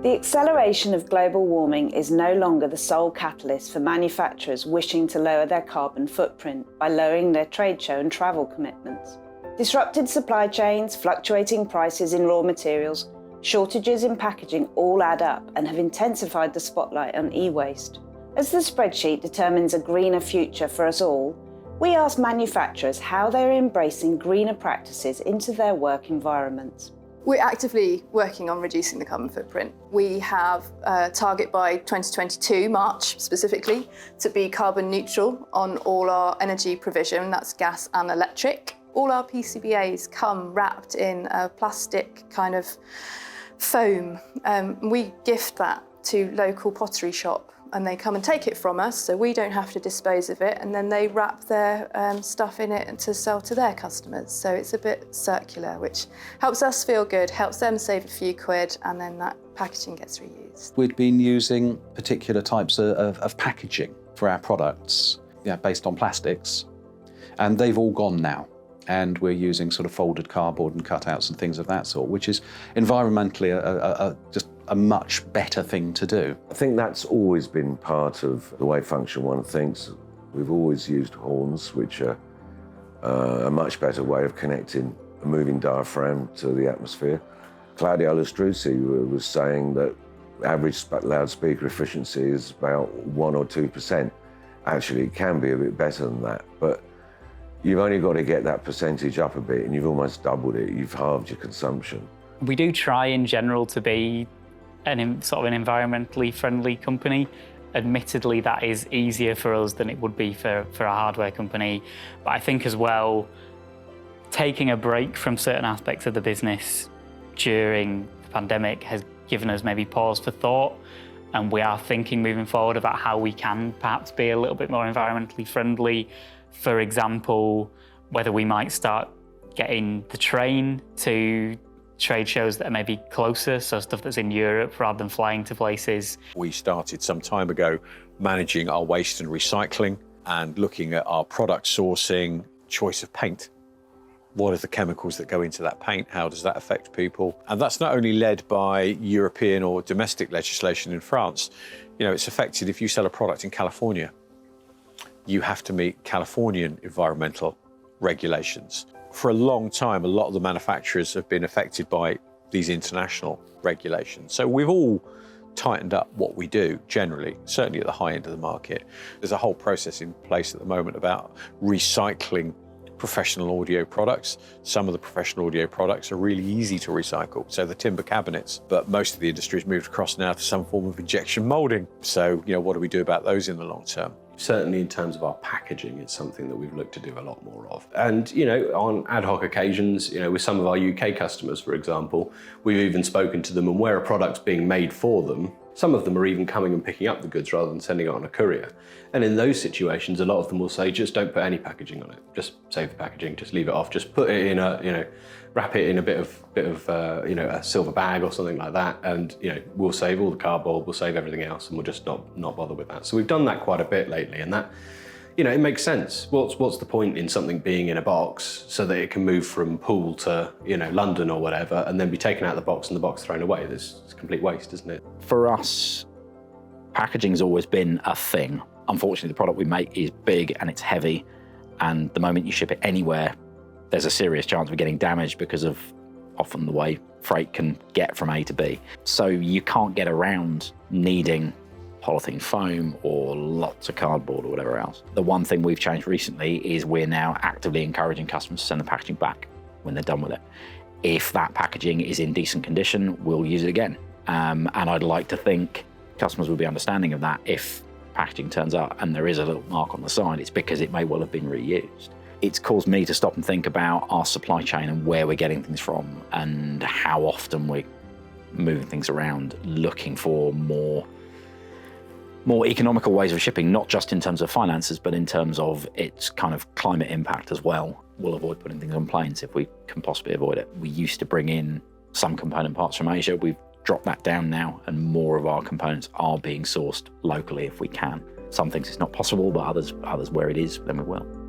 The acceleration of global warming is no longer the sole catalyst for manufacturers wishing to lower their carbon footprint by lowering their trade show and travel commitments. Disrupted supply chains, fluctuating prices in raw materials, shortages in packaging all add up and have intensified the spotlight on e-waste. As the spreadsheet determines a greener future for us all, we ask manufacturers how they're embracing greener practices into their work environments. We're actively working on reducing the carbon footprint. We have a target by 2022, March specifically, to be carbon neutral on all our energy provision, that's gas and electric. All our PCBAs come wrapped in a plastic kind of foam. We gift that to local pottery shop and they come and take it from us, so we don't have to dispose of it, and then they wrap their stuff in it to sell to their customers. So it's a bit circular, which helps us feel good, helps them save a few quid, and then that packaging gets reused. We'd been using particular types of packaging for our products, based on plastics, and they've all gone now. And we're using sort of folded cardboard and cutouts and things of that sort, which is environmentally just a much better thing to do. I think that's always been part of the way Function One thinks. We've always used horns, which are a much better way of connecting a moving diaphragm to the atmosphere. Claudio Lustrucci was saying that average loudspeaker efficiency is about 1 or 2%. Actually, it can be a bit better than that, but you've only got to get that percentage up a bit and you've almost doubled it. You've halved your consumption. We do try in general to be sort of an environmentally friendly company. Admittedly, that is easier for us than it would be for a hardware company. But I think as well, taking a break from certain aspects of the business during the pandemic has given us maybe pause for thought. And we are thinking moving forward about how we can perhaps be a little bit more environmentally friendly. For example, whether we might start getting the train to trade shows that are maybe closer, so stuff that's in Europe rather than flying to places. We started some time ago managing our waste and recycling and looking at our product sourcing, choice of paint. What are the chemicals that go into that paint? How does that affect people? And that's not only led by European or domestic legislation in France. You know, it's affected if you sell a product in California. You have to meet Californian environmental regulations. For a long time, a lot of the manufacturers have been affected by these international regulations. So we've all tightened up what we do generally, certainly at the high end of the market. There's a whole process in place at the moment about recycling professional audio products. Some of the professional audio products are really easy to recycle, so the timber cabinets, but most of the industry has moved across now to some form of injection molding. So, what do we do about those in the long term? Certainly in terms of our packaging, it's something that we've looked to do a lot more of. And, on ad hoc occasions, with some of our UK customers, for example, we've even spoken to them, and where a product's being made for them, some of them are even coming and picking up the goods rather than sending it on a courier. And in those situations, a lot of them will say, just don't put any packaging on it. Just save the packaging, just leave it off. Just put it in wrap it in a bit of a silver bag or something like that. And, we'll save all the cardboard, we'll save everything else, and we'll just not bother with that. So we've done that quite a bit lately, and that, it makes sense. What's the point in something being in a box so that it can move from Poole to, London or whatever, and then be taken out of the box and the box thrown away? It's complete waste, isn't it? For us, packaging's always been a thing. Unfortunately, the product we make is big and it's heavy, and the moment you ship it anywhere, there's a serious chance of getting damaged because of often the way freight can get from A to B. So you can't get around needing polythene foam or lots of cardboard or whatever else. The one thing we've changed recently is we're now actively encouraging customers to send the packaging back when they're done with it. If that packaging is in decent condition, we'll use it again. And I'd like to think customers will be understanding of that. If packaging turns out and there is a little mark on the side, it's because it may well have been reused. It's caused me to stop and think about our supply chain and where we're getting things from and how often we're moving things around, looking for more economical ways of shipping, not just in terms of finances, but in terms of its kind of climate impact as well. We'll avoid putting things on planes if we can possibly avoid it. We used to bring in some component parts from Asia. We've dropped that down now, and more of our components are being sourced locally if we can. Some things it's not possible, but others where it is, then we will.